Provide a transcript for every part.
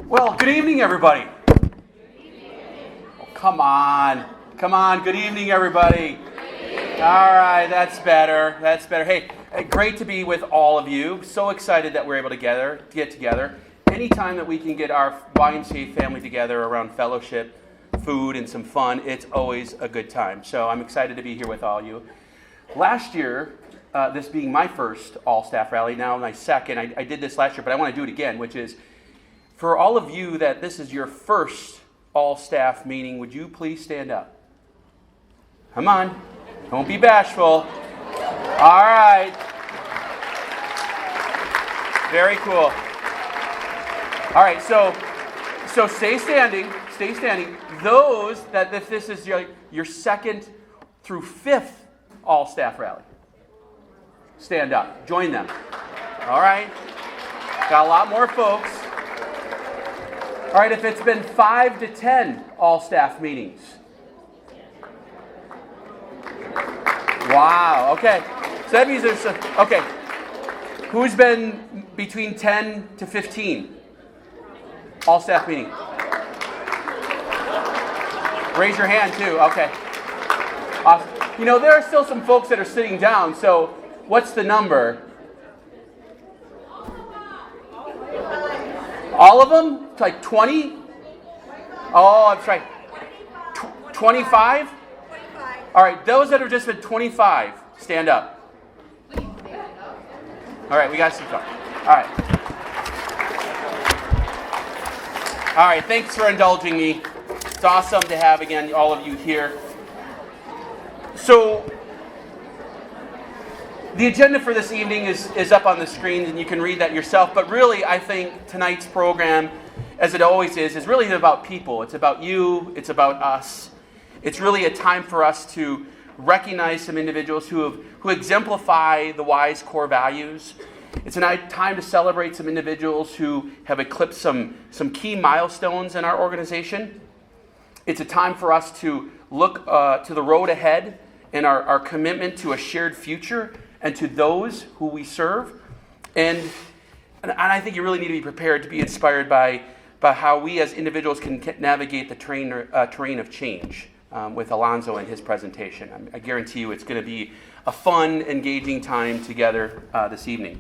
Well, good evening, everybody. Oh, come on. Good evening, everybody. All right, that's better. Hey, great to be with all of you. So excited that we're able to get together. Anytime that we can get our YMCA family together around fellowship, food, and some fun, it's always a good time. So I'm excited to be here with all of you. Last year, this being my first all-staff rally, now my second, I did this last year, but I want to do it again, which is, for all of you that this is your first all-staff meeting, would you please stand up? Come on. Don't be bashful. All right. Very cool. All right, so stay standing. Those that if this is your second through fifth all-staff rally, stand up. Join them. All right. Got a lot more folks. All right, if it's been 5 to 10 all-staff meetings. Wow, okay. So that means there's okay. Who's been between 10 to 15 all-staff meeting? Raise your hand too, okay. Awesome. You know, there are still some folks that are sitting down, so what's the number? All of them? Like 20? Oh, I'm sorry. 25? All right, those that have just been 25, stand up. All right, we got some talk. All right, thanks for indulging me. It's awesome to have, again, all of you here. So, the agenda for this evening is up on the screen, and you can read that yourself. But really, I think tonight's program, as it always is really about people. It's about you. It's about us. It's really a time for us to recognize some individuals who exemplify the Y's core values. It's a time to celebrate some individuals who have eclipsed some key milestones in our organization. It's a time for us to look to the road ahead and our commitment to a shared future and to those who we serve. And I think you really need to be prepared to be inspired by how we as individuals can navigate the terrain of change with Alonzo and his presentation. I guarantee you it's going to be a fun, engaging time together this evening.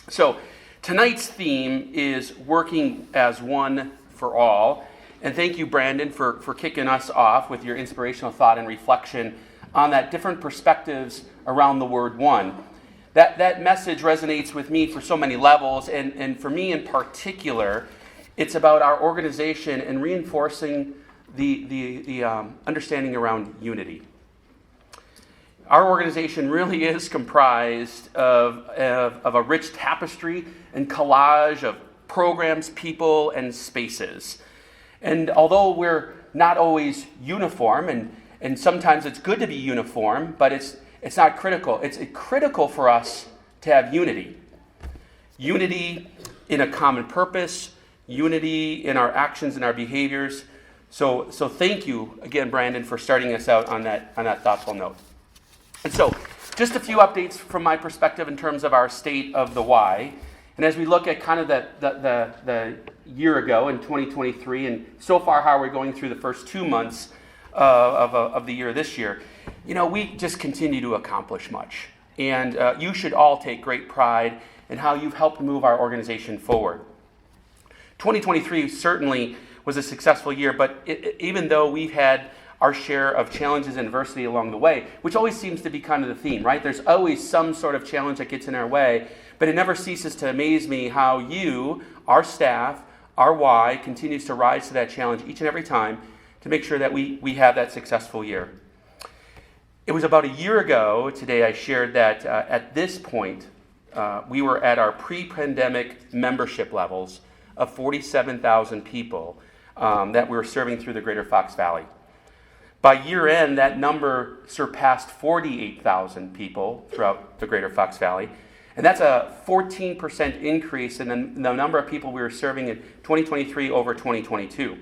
So tonight's theme is working as one for all. And thank you, Brandon, for kicking us off with your inspirational thought and reflection on that different perspectives around the word one. That message resonates with me for so many levels, and for me in particular, it's about our organization and reinforcing the understanding around unity. Our organization really is comprised of a rich tapestry and collage of programs, people, and spaces. And although we're not always uniform, and sometimes it's good to be uniform, but it's not critical. It's critical for us to have unity. Unity in a common purpose, unity in our actions and our behaviors. So thank you again, Brandon, for starting us out on that thoughtful note. And so, just a few updates from my perspective in terms of our state of the Y. And as we look at kind of the year ago in 2023, and so far how we're going through the first 2 months of the year this year, you know, we just continue to accomplish much. And you should all take great pride in how you've helped move our organization forward. 2023 certainly was a successful year, but even though we've had our share of challenges and adversity along the way, which always seems to be kind of the theme, right? There's always some sort of challenge that gets in our way, but it never ceases to amaze me how you, our staff, our Y, continues to rise to that challenge each and every time to make sure that we have that successful year. It was about a year ago today I shared that at this point, we were at our pre-pandemic membership levels of 47,000 people that we were serving through the greater Fox Valley. By year end, that number surpassed 48,000 people throughout the greater Fox Valley. And that's a 14% increase in the number of people we were serving in 2023 over 2022.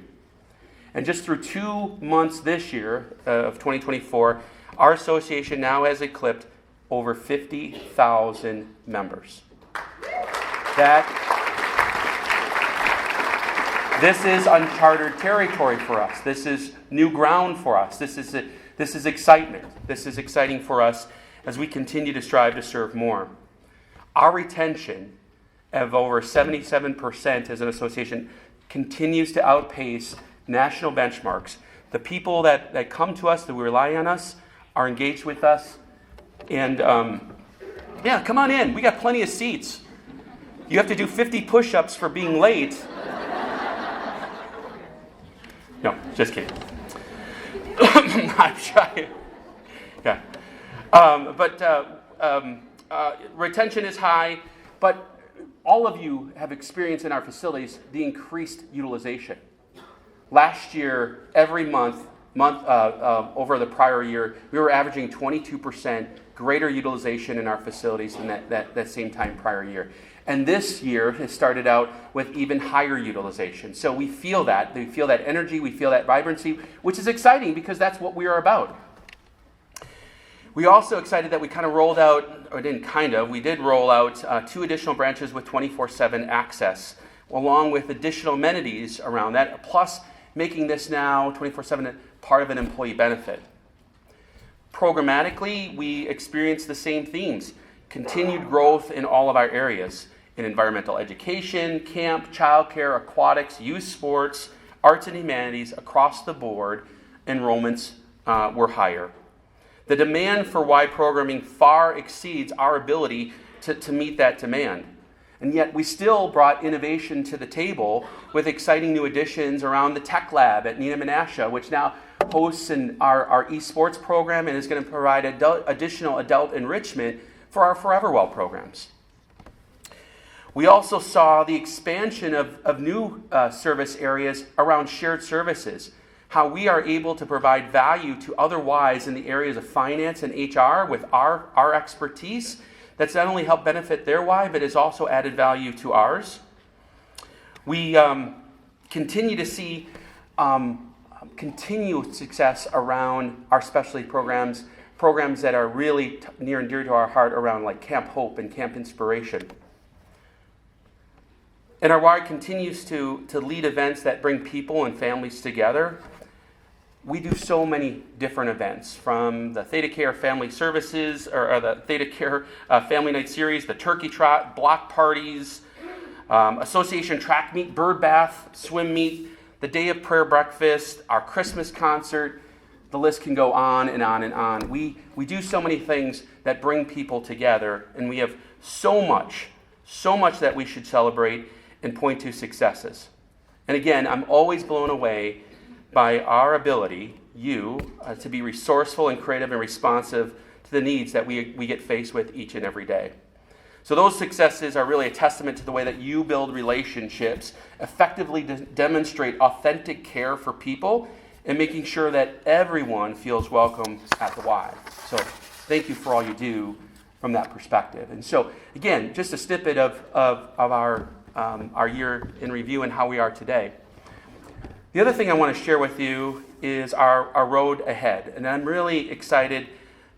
And just through 2 months this year of 2024, our association now has eclipsed over 50,000 members. That This is uncharted territory for us. This is new ground for us. This is excitement. This is exciting for us as we continue to strive to serve more. Our retention of over 77% as an association continues to outpace national benchmarks. The people that come to us, that rely on us, are engaged with us. And yeah, come on in. We got plenty of seats. You have to do 50 push-ups for being late. No, just kidding. I'm shy. Yeah. Retention is high, but all of you have experienced in our facilities the increased utilization. Last year, every month over the prior year, we were averaging 22% greater utilization in our facilities than that same time prior year. And this year has started out with even higher utilization. So we feel that. We feel that energy. We feel that vibrancy, which is exciting because that's what we are about. We also excited that we kind of rolled out, or didn't kind of, we did roll out 2 additional branches with 24/7 access, along with additional amenities around that, plus making this now 24/7 part of an employee benefit. Programmatically, we experienced the same themes. Continued growth in all of our areas, in environmental education, camp, childcare, aquatics, youth sports, arts and humanities. Across the board, enrollments were higher. The demand for Y programming far exceeds our ability to meet that demand. And yet we still brought innovation to the table with exciting new additions around the Tech Lab at Nina Menasha, which now hosts our esports program and is going to provide additional adult enrichment for our Forever Well programs. We also saw the expansion of new service areas around shared services, how we are able to provide value to other Ys in the areas of finance and HR with our expertise that's not only helped benefit their Y, but has also added value to ours. We continue to see continued success around our specialty programs that are really near and dear to our heart around like Camp Hope and Camp Inspiration. And our Y continues to lead events that bring people and families together. We do so many different events, from the Theta Care Family Services, or the Theta Care Family Night Series, the Turkey Trot, block parties, association track meet, bird bath, swim meet, the Day of Prayer breakfast, our Christmas concert. The list can go on and on and on. We do so many things that bring people together, and we have so much that we should celebrate and point to successes. And again, I'm always blown away by our ability, to be resourceful and creative and responsive to the needs that we get faced with each and every day. So those successes are really a testament to the way that you build relationships, effectively demonstrate authentic care for people, and making sure that everyone feels welcome at the Y. So thank you for all you do from that perspective. And so again, just a snippet of our year in review and how we are today. The other thing I want to share with you is our road ahead. And I'm really excited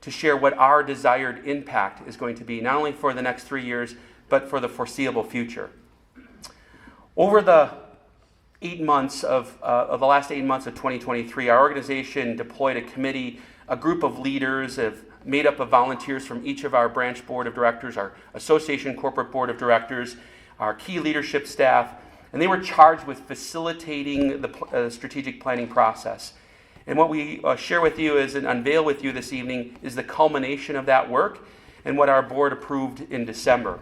to share what our desired impact is going to be, not only for the next 3 years, but for the foreseeable future. Over the 8 months of the last 8 months of 2023, our organization deployed a committee, a group of leaders made up of volunteers from each of our branch board of directors, our association corporate board of directors, our key leadership staff, and they were charged with facilitating the strategic planning process. And what we share with you and unveil with you this evening is the culmination of that work and what our board approved in December.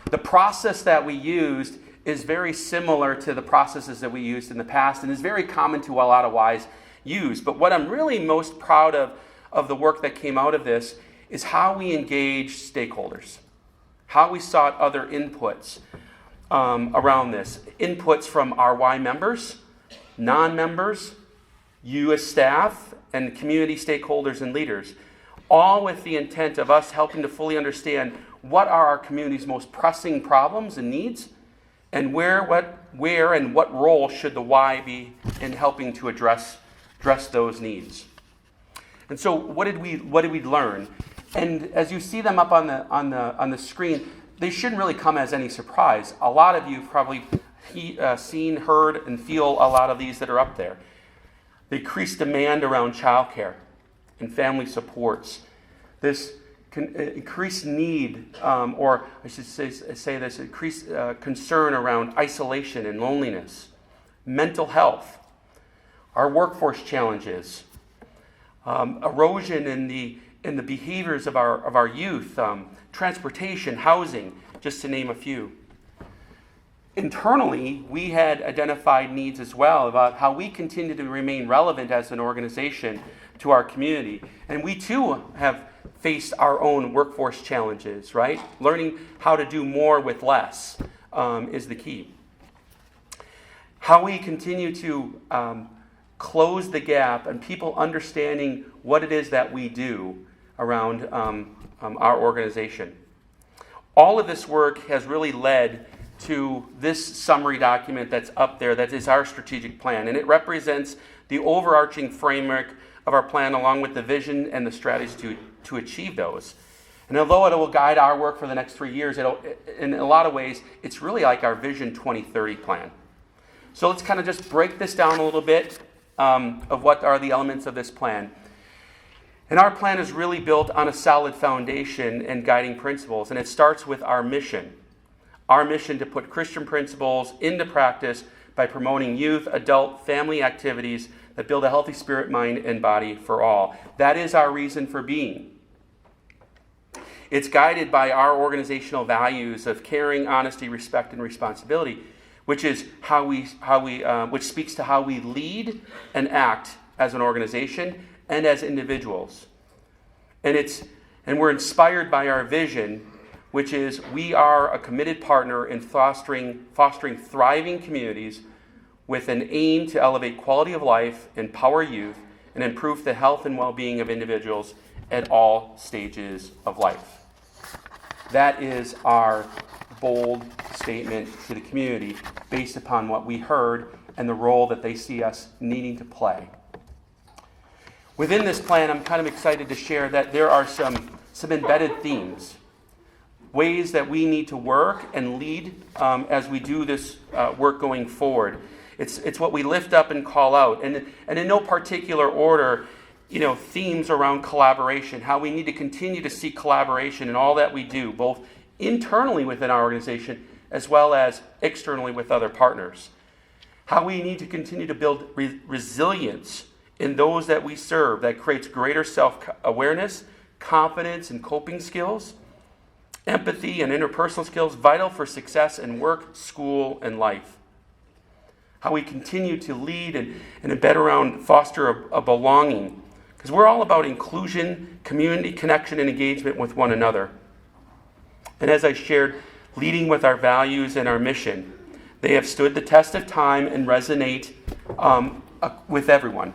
The process that we used is very similar to the processes that we used in the past and is very common to a lot of Ys use. But what I'm really most proud of the work that came out of this is how we engaged stakeholders, how we sought other inputs around this. Inputs from our Y members, non-members, you as staff, and community stakeholders and leaders, all with the intent of us helping to fully understand what are our community's most pressing problems and needs, and where and what role should the Y be in helping to address those needs. And so what did we learn? And as you see them up on the screen, they shouldn't really come as any surprise. A lot of you probably seen, heard, and feel a lot of these that are up there. The increased demand around childcare and family supports. This increased need, or I should say this, increased concern around isolation and loneliness, mental health, our workforce challenges, erosion in the behaviors of our youth, transportation, housing, just to name a few. Internally, we had identified needs as well about how we continue to remain relevant as an organization to our community. And we too have faced our own workforce challenges, right? Learning how to do more with less is the key. How we continue to close the gap and people understanding what it is that we do around our organization. All of this work has really led to this summary document that's up there that is our strategic plan. And it represents the overarching framework of our plan along with the vision and the strategies to achieve those. And although it will guide our work for the next 3 years, in a lot of ways, it's really like our Vision 2030 plan. So let's kind of just break this down a little bit of what are the elements of this plan. And our plan is really built on a solid foundation and guiding principles. And it starts with our mission. Our mission to put Christian principles into practice by promoting youth, adult, family activities that build a healthy spirit, mind, and body for all. That is our reason for being. It's guided by our organizational values of caring, honesty, respect, and responsibility, which is which speaks to how we lead and act as an organization and as individuals. And we're inspired by our vision, which is we are a committed partner in fostering thriving communities with an aim to elevate quality of life, empower youth, and improve the health and well-being of individuals at all stages of life. That is our bold statement to the community based upon what we heard and the role that they see us needing to play. Within this plan, I'm kind of excited to share that there are some embedded themes, ways that we need to work and lead as we do this work going forward. It's what we lift up and call out. And in no particular order, themes around collaboration, how we need to continue to seek collaboration in all that we do, both internally within our organization as well as externally with other partners. How we need to continue to build resilience in those that we serve that creates greater self-awareness, confidence, and coping skills, empathy and interpersonal skills vital for success in work, school, and life. How we continue to lead and embed around, foster a belonging, because we're all about inclusion, community, connection, and engagement with one another. And as I shared, leading with our values and our mission. They have stood the test of time and resonate with everyone.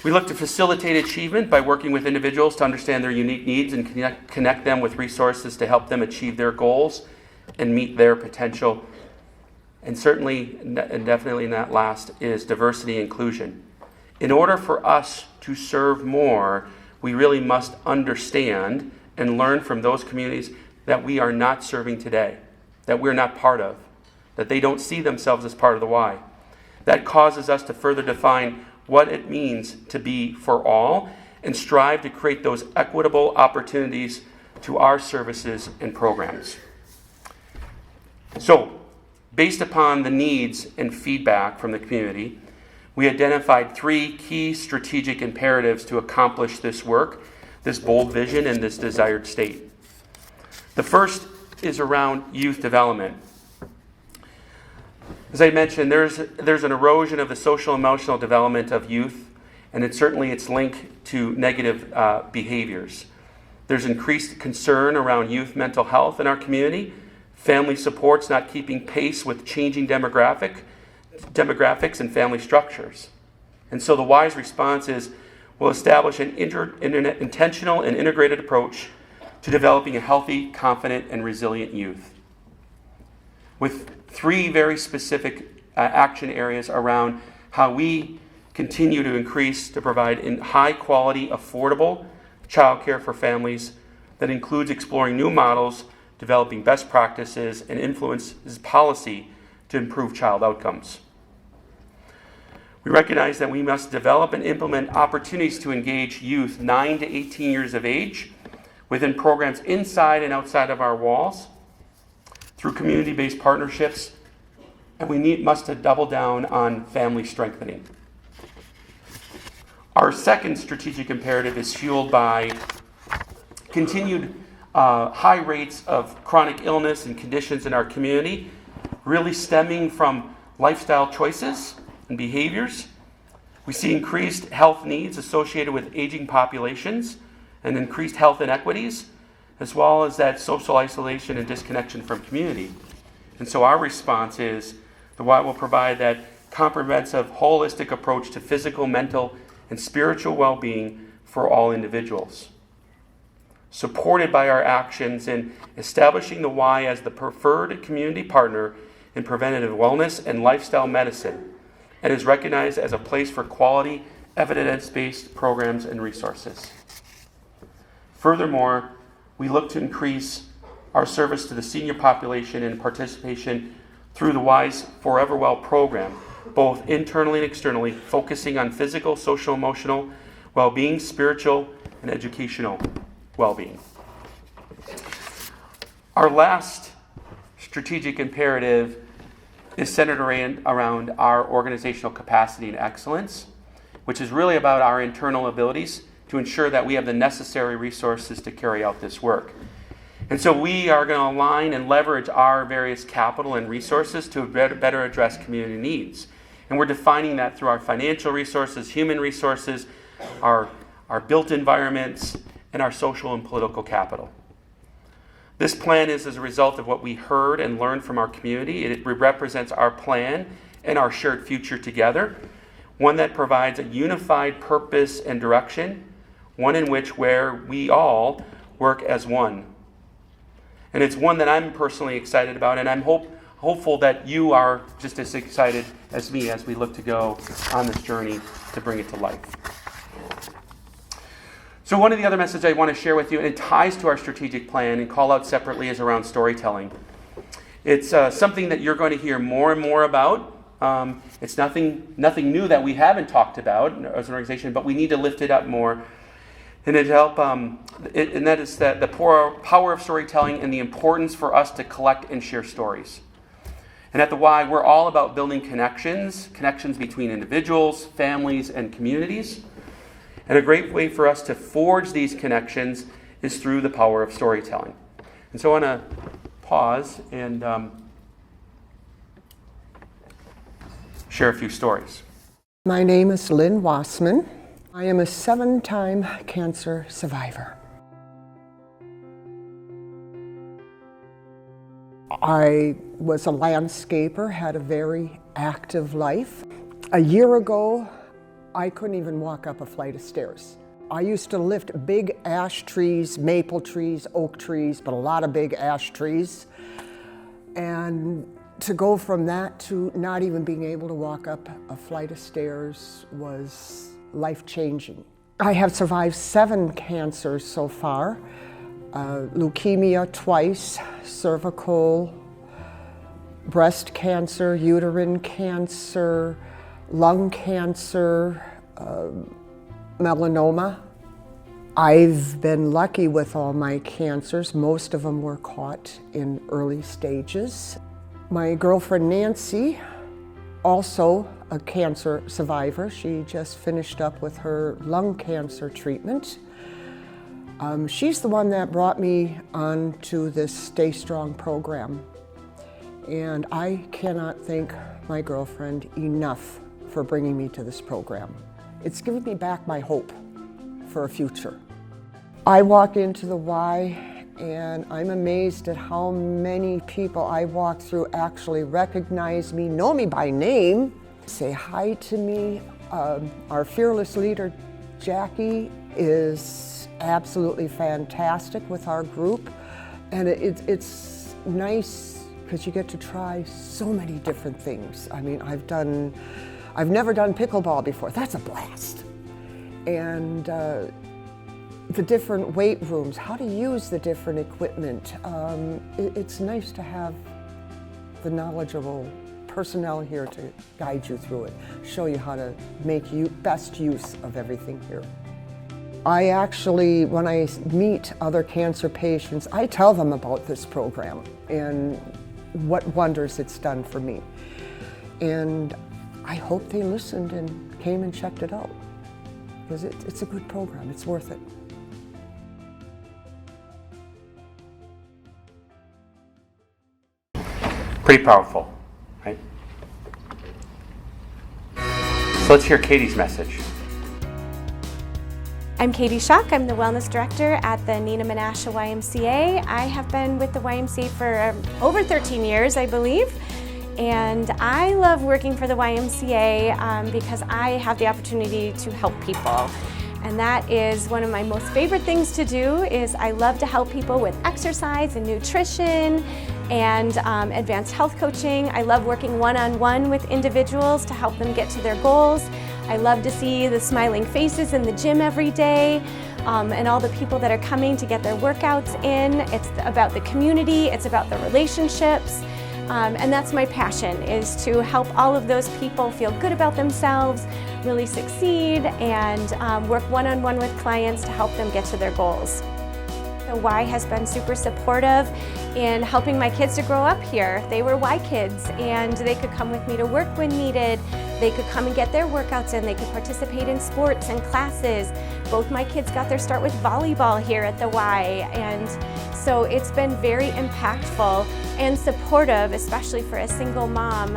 We look to facilitate achievement by working with individuals to understand their unique needs and connect them with resources to help them achieve their goals and meet their potential. And certainly, and definitely not last, is diversity and inclusion. In order for us to serve more, we really must understand and learn from those communities that we are not serving today, that we're not part of, that they don't see themselves as part of the Y. That causes us to further define what it means to be for all and strive to create those equitable opportunities to our services and programs. So, based upon the needs and feedback from the community, we identified 3 key strategic imperatives to accomplish this work, this bold vision, and this desired state. The first is around youth development. As I mentioned, there's an erosion of the social emotional development of youth, and it's linked to negative behaviors. There's increased concern around youth mental health in our community, family supports not keeping pace with changing demographics and family structures. And so the WISE response is we'll establish an intentional and integrated approach to developing a healthy, confident, and resilient youth, with 3 very specific action areas around how we continue to provide in high-quality, affordable childcare for families that includes exploring new models developing best practices, and influences policy to improve child outcomes. We recognize that we must develop and implement opportunities to engage youth 9 to 18 years of age within programs inside and outside of our walls through community-based partnerships, and we must double down on family strengthening. Our second strategic imperative is fueled by continued high rates of chronic illness and conditions in our community, really stemming from lifestyle choices and behaviors. We see increased health needs associated with aging populations and increased health inequities, as well as that social isolation and disconnection from community. And so our response is the Y will provide that comprehensive, holistic approach to physical, mental, and spiritual well-being for all individuals, supported by our actions in establishing the Y as the preferred community partner in preventative wellness and lifestyle medicine, and is recognized as a place for quality, evidence-based programs and resources. Furthermore, we look to increase our service to the senior population and participation through the Y's Forever Well program, both internally and externally, focusing on physical, social, emotional well-being, spiritual, and educational well-being. Our last strategic imperative is centered around our organizational capacity and excellence, which is really about our internal abilities to ensure that we have the necessary resources to carry out this work. And so we are going to align and leverage our various capital and resources to better address community needs. And we're defining that through our financial resources, human resources, our built environments, and our social and political capital. This plan is as a result of what we heard and learned from our community. It represents our plan and our shared future together, one that provides a unified purpose and direction, one in which where we all work as one. And it's one that I'm personally excited about, and I'm hopeful that you are just as excited as me as we look to go on this journey to bring it to life. So one of the other messages I want to share with you, and it ties to our strategic plan and call out separately, is around storytelling. It's something that you're going to hear more and more about. It's nothing new that we haven't talked about as an organization, but we need to lift it up more. And it help, and that is that the power of storytelling and the importance for us to collect and share stories. And at the Y, we're all about building connections between individuals, families, and communities. And a great way for us to forge these connections is through the power of storytelling. And so I want to pause and share a few stories. My name is Lynn Wassman. I am a 7-time cancer survivor. I was a landscaper, had a very active life. A year ago, I couldn't even walk up a flight of stairs. I used to lift big ash trees, maple trees, oak trees, but a lot of big ash trees. And to go from that to not even being able to walk up a flight of stairs was life-changing. I have survived 7 cancers so far. Leukemia twice, cervical, breast cancer, uterine cancer, lung cancer, melanoma. I've been lucky with all my cancers. Most of them were caught in early stages. My girlfriend Nancy, also a cancer survivor. She just finished up with her lung cancer treatment. She's the one that brought me onto this Stay Strong program. And I cannot thank my girlfriend enough for bringing me to this program. It's given me back my hope for a future. I walk into the Y and I'm amazed at how many people I walk through actually recognize me, know me by name, say hi to me. Our fearless leader, Jackie, is absolutely fantastic with our group. And it's nice because you get to try so many different things. I mean, I've never done pickleball before. That's a blast. And the different weight rooms, how to use the different equipment. It's nice to have the knowledgeable personnel here to guide you through it, show you how to make best use of everything here. I actually, when I meet other cancer patients, I tell them about this program and what wonders it's done for me. And I hope they listened and came and checked it out, because it's a good program, it's worth it. Pretty powerful, right? So let's hear Katie's message. I'm Katie Schock. I'm the Wellness Director at the Nina Menasha YMCA. I have been with the YMCA for over 13 years, I believe. And I love working for the YMCA because I have the opportunity to help people. And that is one of my most favorite things to do. Is I love to help people with exercise and nutrition and advanced health coaching. I love working one-on-one with individuals to help them get to their goals. I love to see the smiling faces in the gym every day and all the people that are coming to get their workouts in. It's about the community, it's about the relationships. And that's my passion, is to help all of those people feel good about themselves, really succeed, and work one-on-one with clients to help them get to their goals. The Y has been super supportive in helping my kids to grow up here. They were Y kids, and they could come with me to work when needed. They could come and get their workouts in. They could participate in sports and classes. Both my kids got their start with volleyball here at the Y, and so it's been very impactful and supportive, especially for a single mom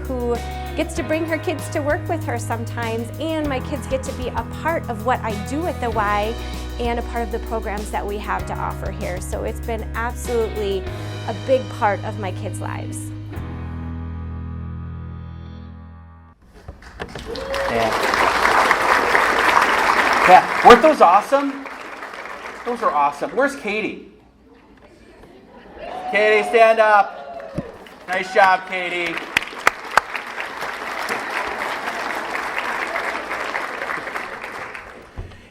who gets to bring her kids to work with her sometimes, and my kids get to be a part of what I do at the Y and a part of the programs that we have to offer here. So it's been absolutely a big part of my kids' lives. Yeah, weren't those awesome? Those are awesome. Where's Katie? Katie, stand up. Nice job, Katie.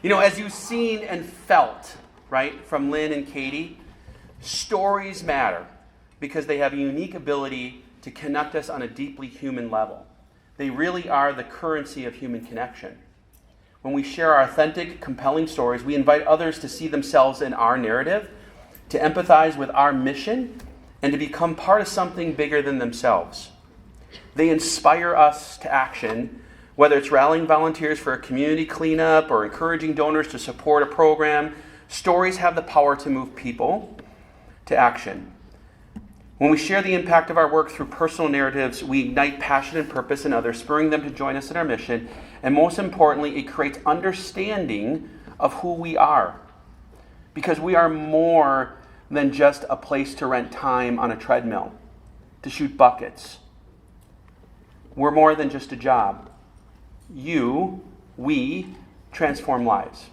You know, as you've seen and felt, right, from Lynn and Katie, stories matter because they have a unique ability to connect us on a deeply human level. They really are the currency of human connection. When we share our authentic, compelling stories, we invite others to see themselves in our narrative, to empathize with our mission, and to become part of something bigger than themselves. They inspire us to action, whether it's rallying volunteers for a community cleanup or encouraging donors to support a program. Stories have the power to move people to action. When we share the impact of our work through personal narratives, we ignite passion and purpose in others, spurring them to join us in our mission. And most importantly, it creates understanding of who we are. Because we are more than just a place to rent time on a treadmill, to shoot buckets. We're more than just a job. We transform lives.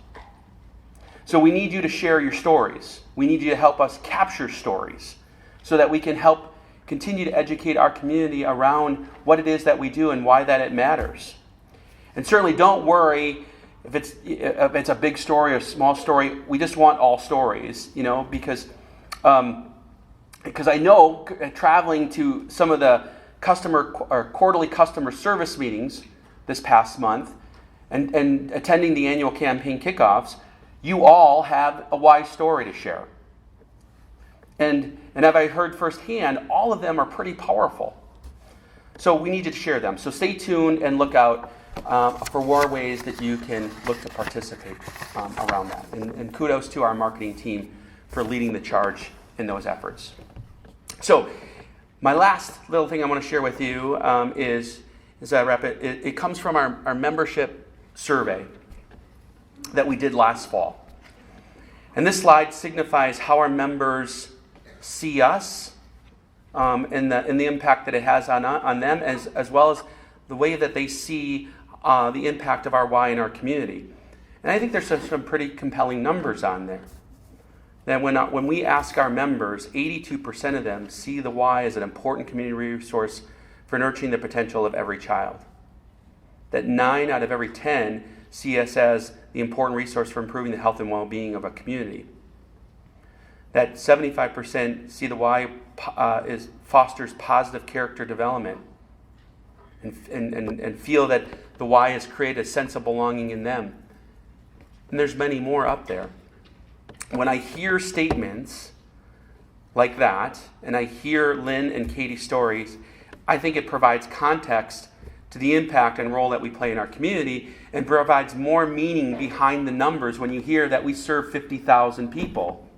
So we need you to share your stories. We need you to help us capture stories so that we can help continue to educate our community around what it is that we do and why that it matters. And certainly don't worry if it's a big story or a small story. We just want all stories, because I know traveling to some of the quarterly customer service meetings this past month and attending the annual campaign kickoffs, you all have a Y story to share. And as I heard firsthand, all of them are pretty powerful. So we need you to share them. So stay tuned and look out for more ways that you can look to participate around that. And kudos to our marketing team for leading the charge in those efforts. So my last little thing I want to share with you is as I wrap it, it comes from our membership survey that we did last fall. And this slide signifies how our members see us and the impact that it has on them, as well as the way that they see the impact of our Y in our community. And I think there's some pretty compelling numbers on there. That when we ask our members, 82% of them see the Y as an important community resource for nurturing the potential of every child. That 9 out of every 10 see us as the important resource for improving the health and well-being of a community. That 75% see the Y fosters positive character development and feel that the Y has created a sense of belonging in them. And there's many more up there. When I hear statements like that, and I hear Lynn and Katie's stories, I think it provides context to the impact and role that we play in our community, and provides more meaning behind the numbers when you hear that we serve 50,000 people.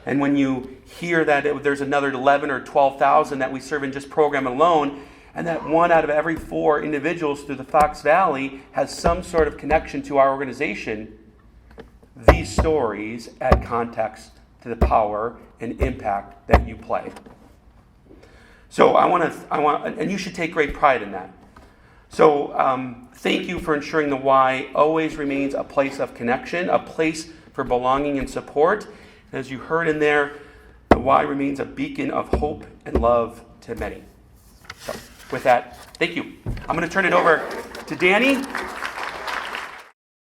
And when you hear that there's another 11 or 12,000 that we serve in just program alone, and that 1 out of every 4 individuals through the Fox Valley has some sort of connection to our organization, these stories add context to the power and impact that you play. So I want, and you should take great pride in that. So thank you for ensuring the Y always remains a place of connection, a place for belonging and support. And as you heard in there, the Y remains a beacon of hope and love to many. So with that, thank you. I'm going to turn it over to Danny.